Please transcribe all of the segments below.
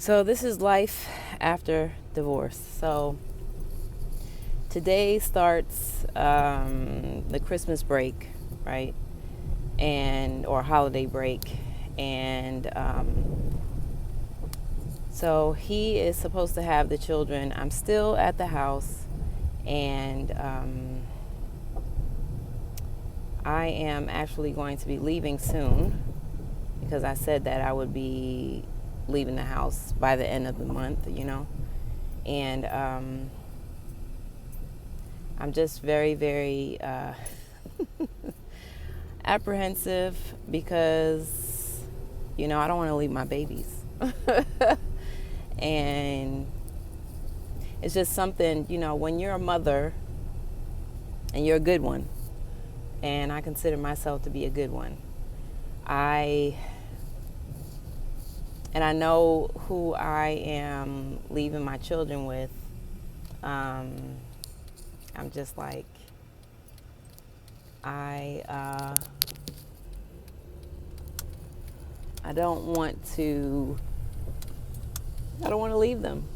So this is life after divorce. So today starts the Christmas break, right? And or holiday break, and so he is supposed to have the children. I'm still at the house, and I am actually going to be leaving soon because I said that I would be leaving the house by the end of the month, and I'm just very, very apprehensive because, I don't want to leave my babies. And it's just something, when you're a mother and you're a good one, and I consider myself to be a good one, I know who I am leaving my children with. I'm just like, I don't want to leave them.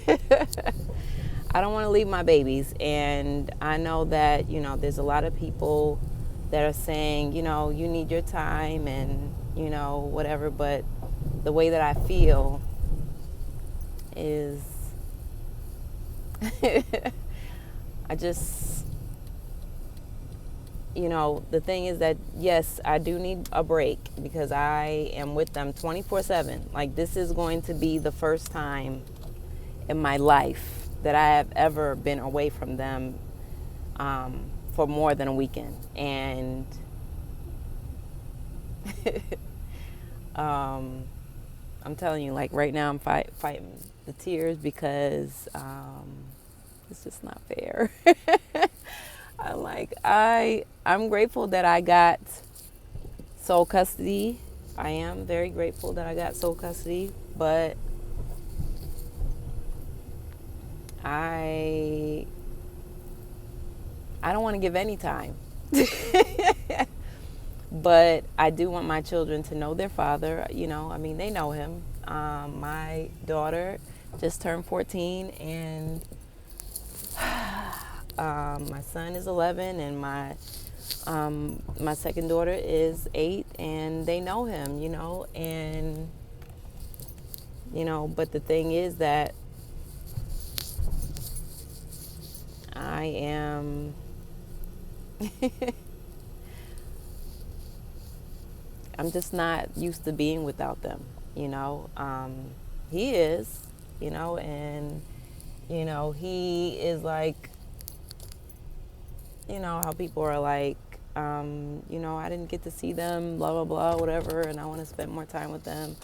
I don't want to leave my babies. And I know that, there's a lot of people that are saying, you need your time and, whatever. But the way that I feel is I just, the thing is that, yes, I do need a break because I am with them 24/7. Like, this is going to be the first time in my life that I have ever been away from them for more than a weekend. And I'm telling you, like, right now I'm fighting the tears because it's just not fair. I'm grateful that I got sole custody. I am very grateful that I got sole custody, but I don't want to give any time. But I do want my children to know their father. They know him. My daughter just turned 14, and my son is 11, and my second daughter is 8, and they know him, and but the thing is that I am I'm just not used to being without them, he is, and he is like, how people are like, I didn't get to see them, blah, blah, blah, whatever, and I want to spend more time with them.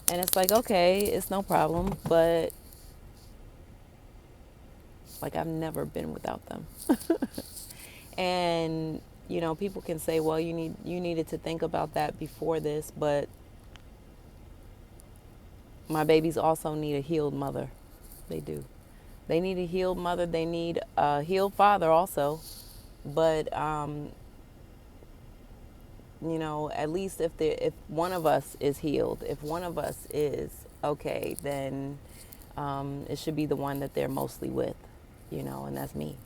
And it's like, okay, it's no problem, but like, I've never been without them. And, people can say, well, you needed to think about that before this, but my babies also need a healed mother. They do. They need a healed mother. They need a healed father also. But at least if one of us is healed, if one of us is okay, then it should be the one that they're mostly with, and that's me.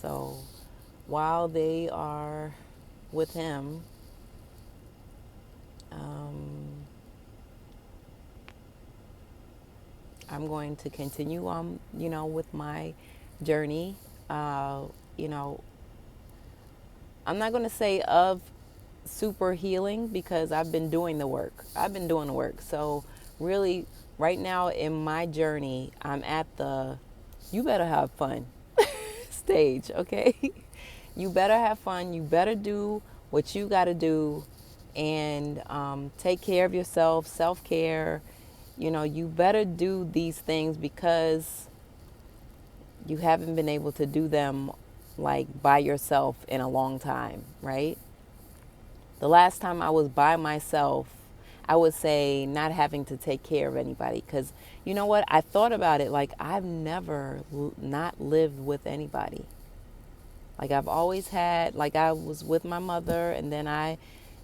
So while they are with him, I'm going to continue on, with my journey. You know, I'm not going to say of super healing because I've been doing the work. So really, right now in my journey, I'm at the you better have fun stage, okay? You better have fun. You better do what you got to do, and take care of yourself, self-care. You better do these things because you haven't been able to do them like by yourself in a long time, right? The last time I was by myself, I would say not having to take care of anybody. Because you know what? I thought about it, like, I've never not lived with anybody. Like, I've always had, like, I was with my mother, and then I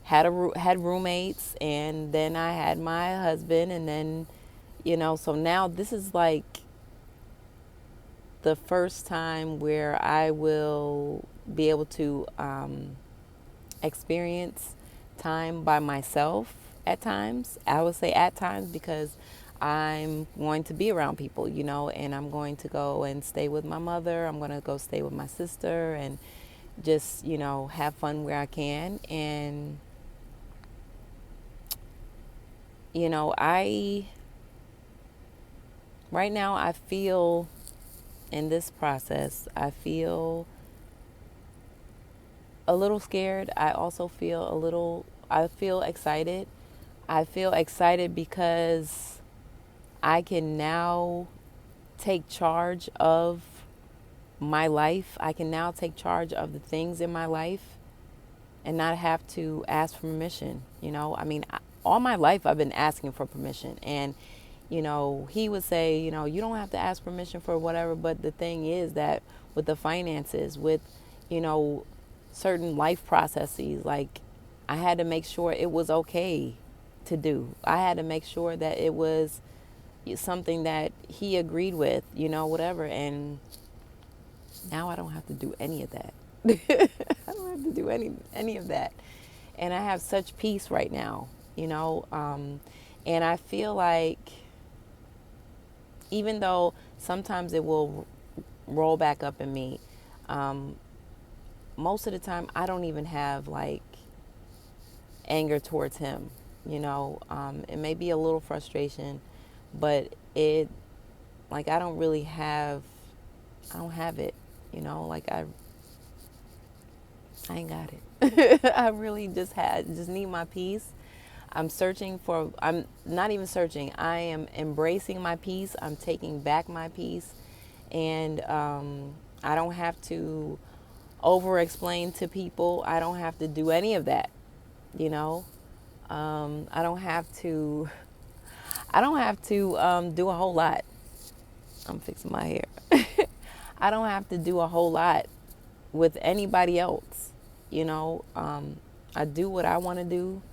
had roommates, and then I had my husband, and then So now this is like the first time where I will be able to experience time by myself at times. I would say at times because I'm going to be around people, and I'm going to go and stay with my mother. I'm going to go stay with my sister and just, have fun where I can. And, I, right now, I feel in this process, I feel a little scared. I feel excited. I feel excited because I can now take charge of my life. I can now take charge of the things in my life and not have to ask for permission. All my life I've been asking for permission. And, he would say, you don't have to ask permission for whatever. But the thing is that with the finances, with, you know, certain life processes, like I had to make sure it was okay to do. I had to make sure that it was something that he agreed with, whatever. And now I don't have to do any of that. I don't have to do any of that. And I have such peace right now, and I feel like even though sometimes it will roll back up in me, um, most of the time I don't even have like anger towards him. It may be a little frustration, but it like I don't have it. Like I ain't got it. I really just need my peace. I'm not even searching. I am embracing my peace. I'm taking back my peace. And I don't have to over explain to people. I don't have to do any of that. You know, I don't have to, do a whole lot. I'm fixing my hair. I don't have to do a whole lot with anybody else. I do what I want to do.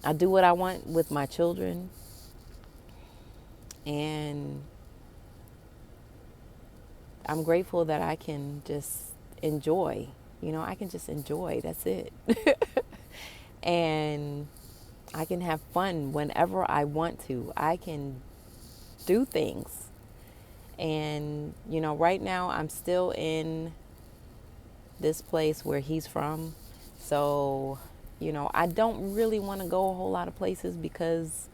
I do what I want with my children. And I'm grateful that I can just enjoy. I can just enjoy. That's it. And I can have fun whenever I want to. I can do things. And, right now I'm still in this place where he's from. So, I don't really want to go a whole lot of places because,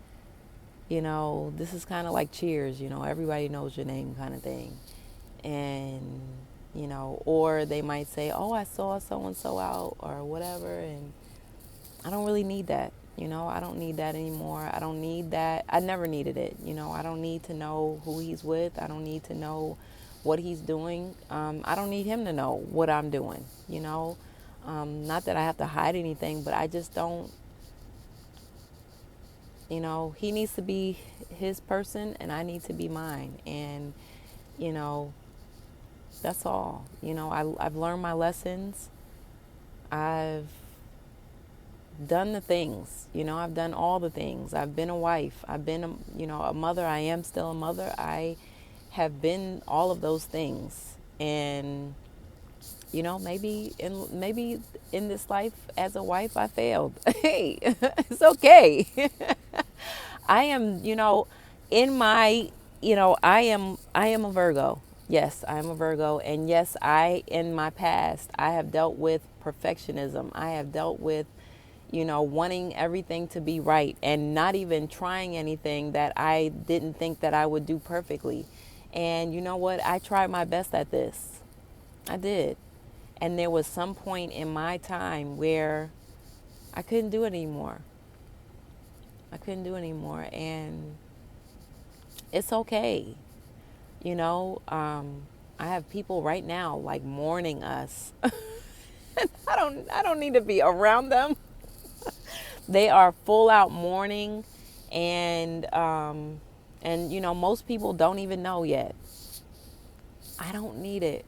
this is kind of like Cheers, everybody knows your name kind of thing. And, or they might say, oh, I saw so and so out or whatever. And I don't really need that. I don't need that anymore. I don't need that. I never needed it. I don't need to know who he's with. I don't need to know what he's doing. I don't need him to know what I'm doing. Not that I have to hide anything, but I just don't. He needs to be his person and I need to be mine. And, you know, that's all. I've learned my lessons. I've done the things. I've done all the things. I've been a wife. I've been, a mother. I am still a mother. I have been all of those things. And, maybe in this life as a wife I failed. Hey, it's okay. I am, in my, I am a Virgo. Yes, I am a Virgo. And yes, in my past, I have dealt with perfectionism. I have dealt with, wanting everything to be right and not even trying anything that I didn't think that I would do perfectly. And you know what? I tried my best at this. I did. And there was some point in my time where I couldn't do it anymore. I couldn't do it anymore. And it's okay. I have people right now like mourning us. I don't need to be around them. They are full out mourning, and most people don't even know yet. I don't need it.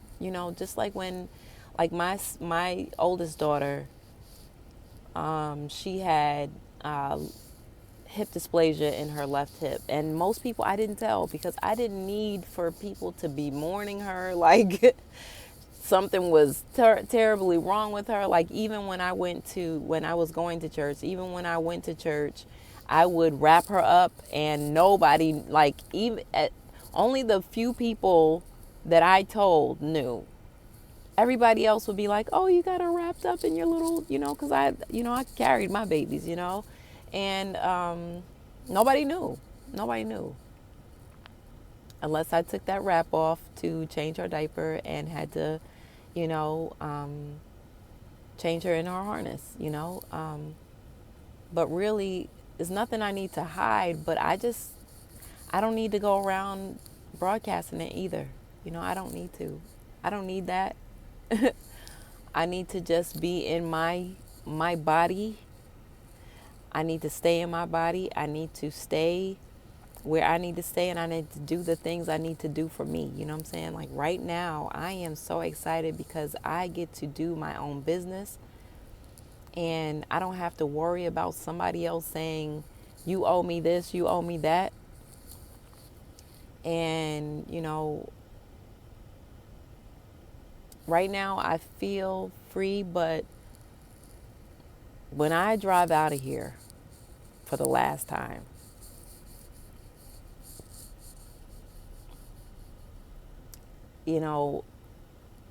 Just like when, like my oldest daughter, she had hip dysplasia in her left hip. And most people, I didn't tell because I didn't need for people to be mourning her like something was terribly wrong with her. Like even when I was going to church, even when I went to church, I would wrap her up and nobody, like even only the few people that I told knew. Everybody else would be like, "Oh, you got her wrapped up in your little, because I carried my babies, and nobody knew. Nobody knew unless I took that wrap off to change her diaper and had to, you know, um, change her in her harness, But really, there's nothing I need to hide. But I don't need to go around broadcasting it either. I don't need to. I don't need that. I need to just be in my body. I need to stay in my body. I need to stay where I need to stay, and I need to do the things I need to do for me. You know what I'm saying? Like right now, I am so excited because I get to do my own business and I don't have to worry about somebody else saying, you owe me this, you owe me that. And, right now I feel free, but when I drive out of here for the last time,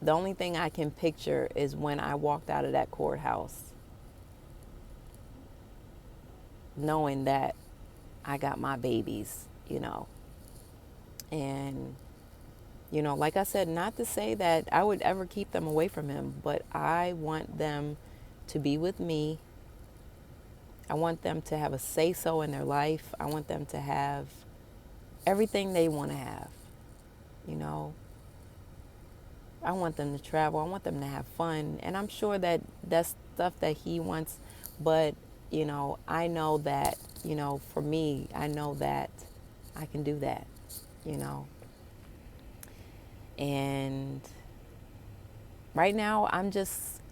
the only thing I can picture is when I walked out of that courthouse, knowing that I got my babies, and, like I said, not to say that I would ever keep them away from him, but I want them to be with me. I want them to have a say-so in their life. I want them to have everything they want to have, I want them to travel. I want them to have fun. And I'm sure that that's stuff that he wants. But, I know that, for me, I know that I can do that, And right now I'm just,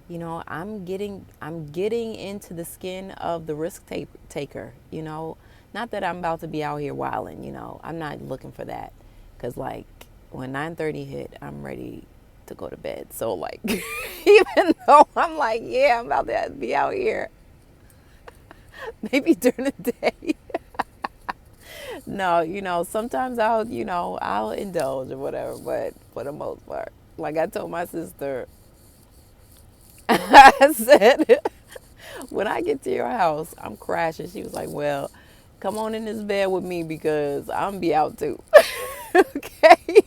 I'm getting into the skin of the risk taker, Not that I'm about to be out here wilding, I'm not looking for that. Because, like, when 9:30 hit, I'm ready to go to bed. So, like, even though I'm like, yeah, I'm about to be out here, maybe during the day. No, sometimes I'll indulge or whatever, but for the most part, like I told my sister, I said, when I get to your house, I'm crashing. She was like, well, come on in this bed with me because I'm be out too. Okay.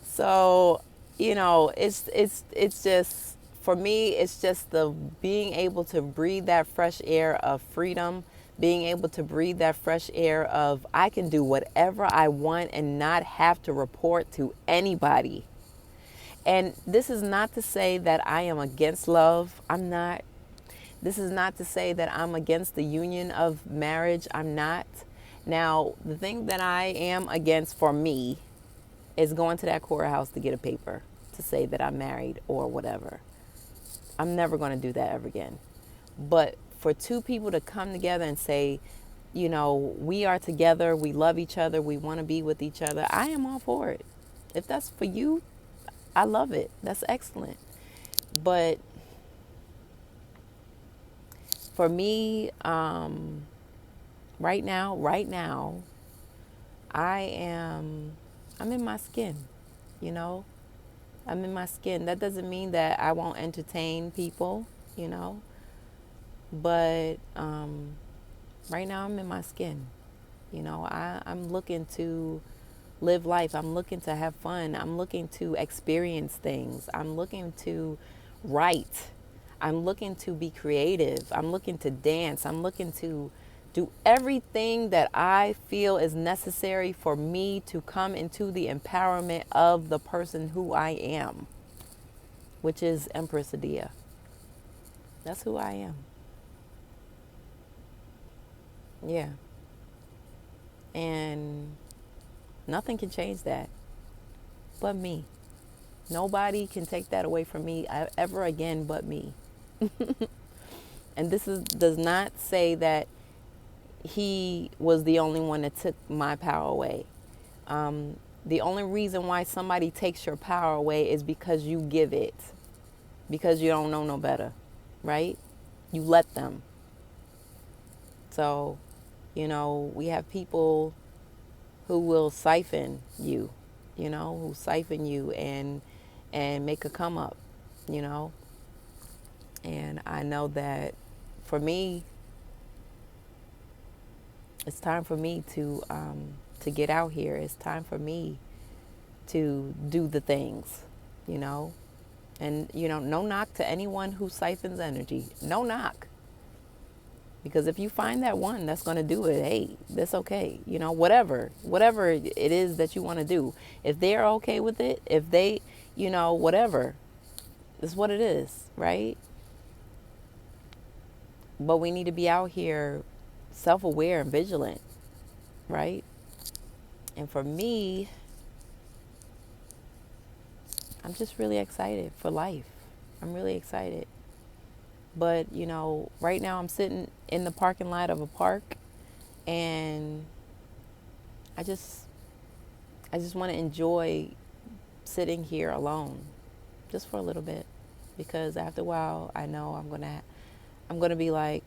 So, it's just, for me, it's just the being able to breathe that fresh air of freedom, being able to breathe that fresh air of I can do whatever I want and not have to report to anybody. And this is not to say that I am against love. I'm not. This is not to say that I'm against the union of marriage. I'm not. Now, the thing that I am against for me is going to that courthouse to get a paper to say that I'm married or whatever. I'm never going to do that ever again. But for two people to come together and say, we are together, we love each other, we want to be with each other, I am all for it. If that's for you, I love it. That's excellent. But for me, right now, I'm in my skin, I'm in my skin. That doesn't mean that I won't entertain people, but right now I'm in my skin. I'm looking to live life. I'm looking to have fun. I'm looking to experience things. I'm looking to write. I'm looking to be creative. I'm looking to dance. I'm looking to do everything that I feel is necessary for me to come into the empowerment of the person who I am, which is Empress Adia. That's who I am. Yeah. And nothing can change that but me. Nobody can take that away from me ever again but me. And does not say that he was the only one that took my power away. The only reason why somebody takes your power away is because you give it, because you don't know no better, right? You let them. So, we have people who will siphon you, who siphon you and make a come up, you know. And I know that for me, it's time for me to get out here. It's time for me to do the things, you know. And no knock to anyone who siphons energy. No knock. Because if you find that one that's going to do it, hey, that's okay. Whatever it is that you want to do. If they're okay with it, if they, whatever, it's what it is, right? But we need to be out here self-aware and vigilant, right? And for me, I'm just really excited for life. I'm really excited. But, right now I'm sitting in the parking lot of a park, and I just want to enjoy sitting here alone just for a little bit, because after a while I know I'm going to be like,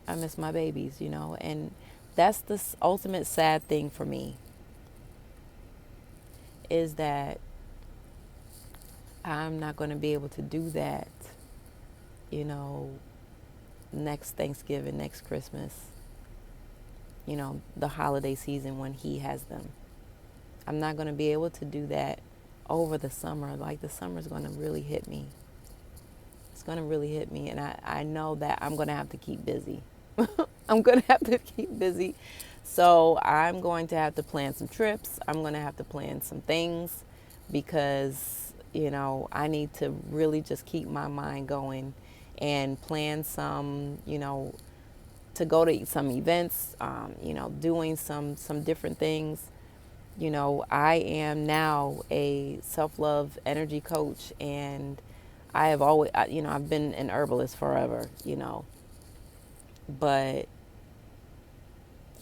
I miss my babies, and that's the ultimate sad thing for me, is that I'm not going to be able to do that, next Thanksgiving, next Christmas, the holiday season when he has them. I'm not going to be able to do that over the summer. Like, the summer is going to really hit me. It's going to really hit me. And I know that I'm going to have to keep busy. I'm going to have to keep busy. So I'm going to have to plan some trips. I'm going to have to plan some things, because, I need to really just keep my mind going and plan some, to go to some events, doing some different things. I am now a self-love energy coach, and I have always, I've been an herbalist forever, but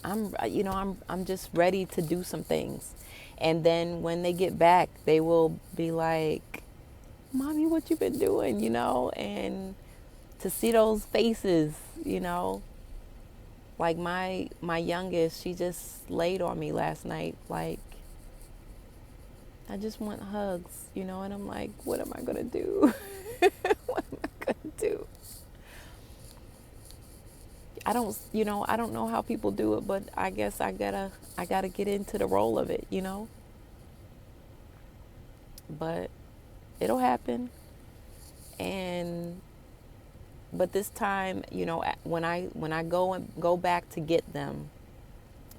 I'm just ready to do some things. And then when they get back, they will be like, Mommy, what you been doing, and to see those faces, like my youngest, she just laid on me last night, like, I just want hugs, and I'm like, what am I gonna do? What am I gonna do? I don't know how people do it, but I guess I gotta get into the role of it, But it'll happen. And but this time, when I go back to get them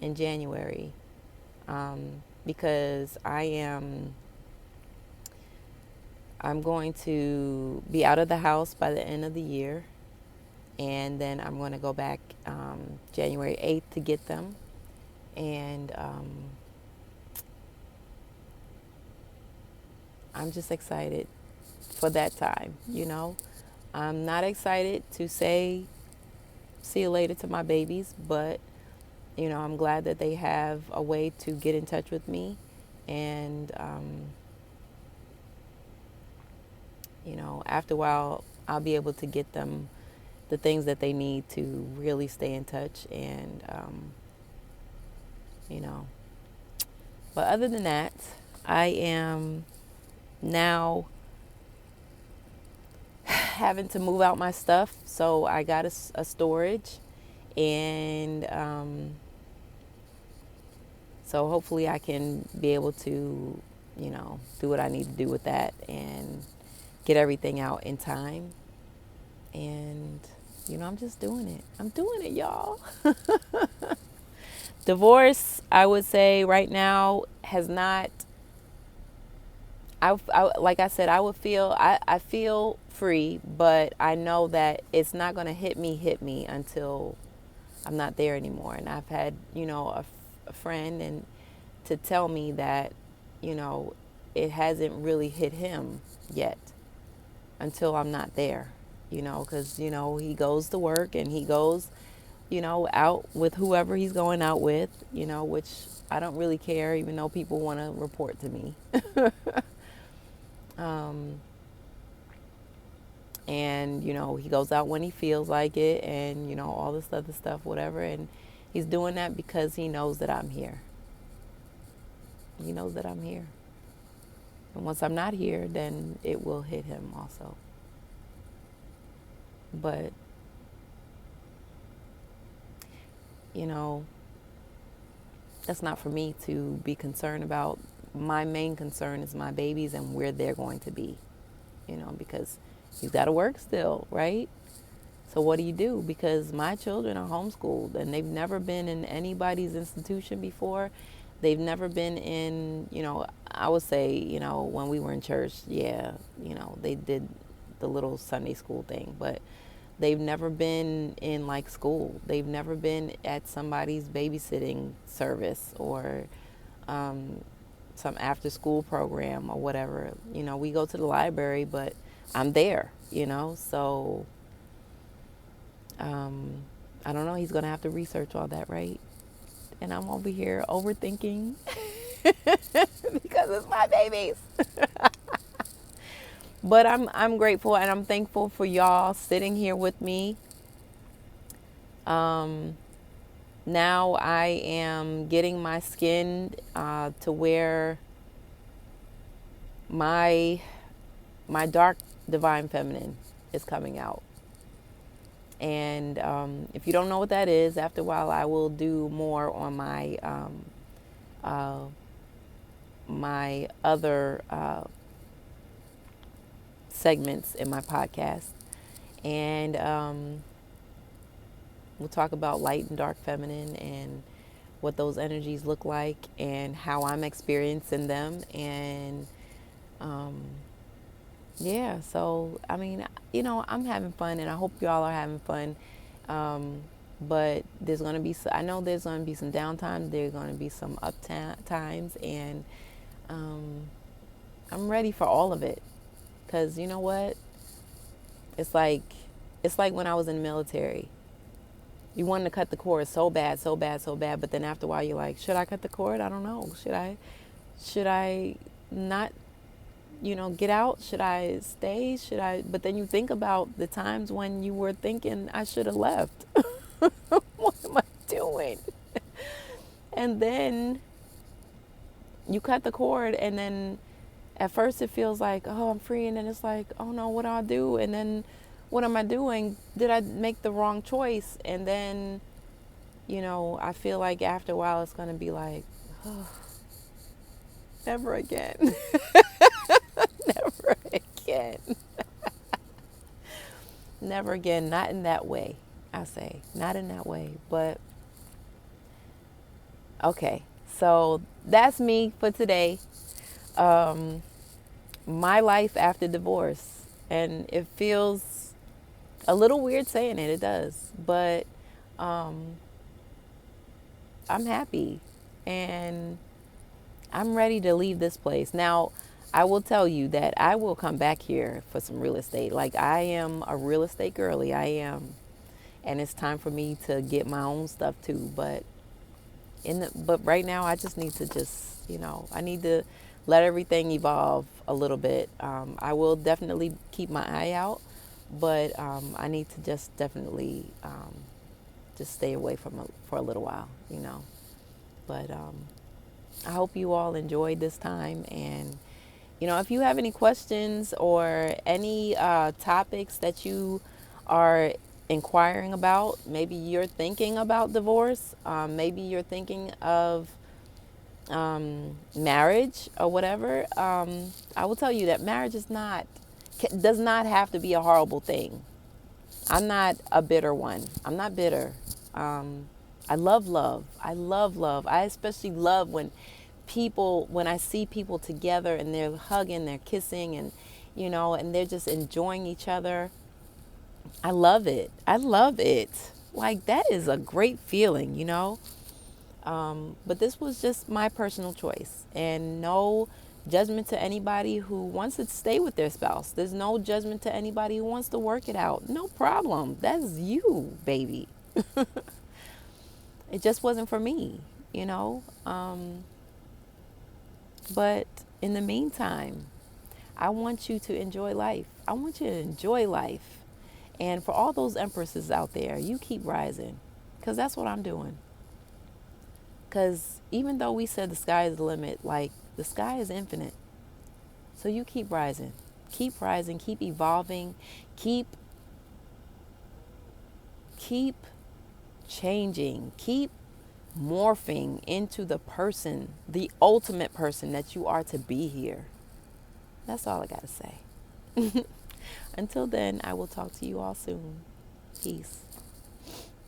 in January, because I'm going to be out of the house by the end of the year, and then I'm going to go back January 8th to get them, and I'm just excited for that time, I'm not excited to say see you later to my babies, but I'm glad that they have a way to get in touch with me, and after a while I'll be able to get them the things that they need to really stay in touch, and but other than that, I am now having to move out my stuff, so I got a storage, and so hopefully I can be able to do what I need to do with that and get everything out in time. And I'm just doing it. I'm doing it, y'all. Divorce, I would say right now, has not, like I said, I feel free, but I know that it's not going to hit me until I'm not there anymore. And I've had, a friend and to tell me that, it hasn't really hit him yet until I'm not there. because, he goes to work and he goes, out with whoever he's going out with, which I don't really care, even though people want to report to me. um, and, he goes out when he feels like it and, all this other stuff, whatever. And he's doing that because he knows that I'm here. He knows that I'm here. And once I'm not here, then it will hit him also. But, that's not for me to be concerned about. My main concern is my babies and where they're going to be, because he's got to work still, right? So what do you do? Because my children are homeschooled and they've never been in anybody's institution before. They've never been in, I would say, when we were in church, yeah, they did the little Sunday school thing, but they've never been in like school. They've never been at somebody's babysitting service or some after school program or whatever. We go to the library, but I'm there, so I don't know. He's going to have to research all that, right? And I'm over here overthinking because it's my babies. But I'm grateful and I'm thankful for y'all sitting here with me. Now I am getting my skin to where my dark divine feminine is coming out. And if you don't know what that is, after a while I will do more on my my other segments in my podcast. And we'll talk about light and dark feminine and what those energies look like and how I'm experiencing them. And yeah, so I mean, I'm having fun and I hope y'all are having fun. But there's going to be, I know there's going to be some downtime. There's going to be some up times, and I'm ready for all of it. Because you know what? It's like when I was in the military. You wanted to cut the cord so bad, so bad, so bad. But then after a while, you're like, should I cut the cord? I don't know. Should I not, get out? Should I stay? But then you think about the times when you were thinking I should have left. What am I doing? And then you cut the cord, and then at first it feels like, oh, I'm free. And then it's like, oh no, what do I do? And then what am I doing? Did I make the wrong choice? And then, I feel like after a while it's going to be like, oh, never again. Never again. Never again. Not in that way, I say. Not in that way. But, okay. So that's me for today. My life after divorce. And it feels a little weird saying it. It does. But I'm happy. And I'm ready to leave this place. Now, I will tell you that I will come back here for some real estate. Like, I am a real estate girly. I am. And it's time for me to get my own stuff too. But right now I just need to I need to let everything evolve a little bit. I will definitely keep my eye out, but I need to just definitely just stay away for a little while, But I hope you all enjoyed this time. And, if you have any questions or any topics that you are inquiring about, maybe you're thinking about divorce, maybe you're thinking of marriage or whatever, I will tell you that marriage does not have to be a horrible thing. I'm not a bitter one. I'm not bitter. I love love. I love love. I especially love when I see people together and they're hugging, they're kissing, and, and they're just enjoying each other. I love it. I love it. Like, that is a great feeling, But this was just my personal choice. And no judgment to anybody who wants to stay with their spouse. There's no judgment to anybody who wants to work it out. No problem. That's you, baby. It just wasn't for me, you know? But in the meantime, I want you to enjoy life. I want you to enjoy life. And for all those empresses out there, you keep rising, because that's what I'm doing. Because even though we said the sky is the limit, like, the sky is infinite. So you keep rising, keep evolving, keep changing, keep morphing into the person, the ultimate person that you are to be here. That's all I got to say. Until then, I will talk to you all soon. Peace.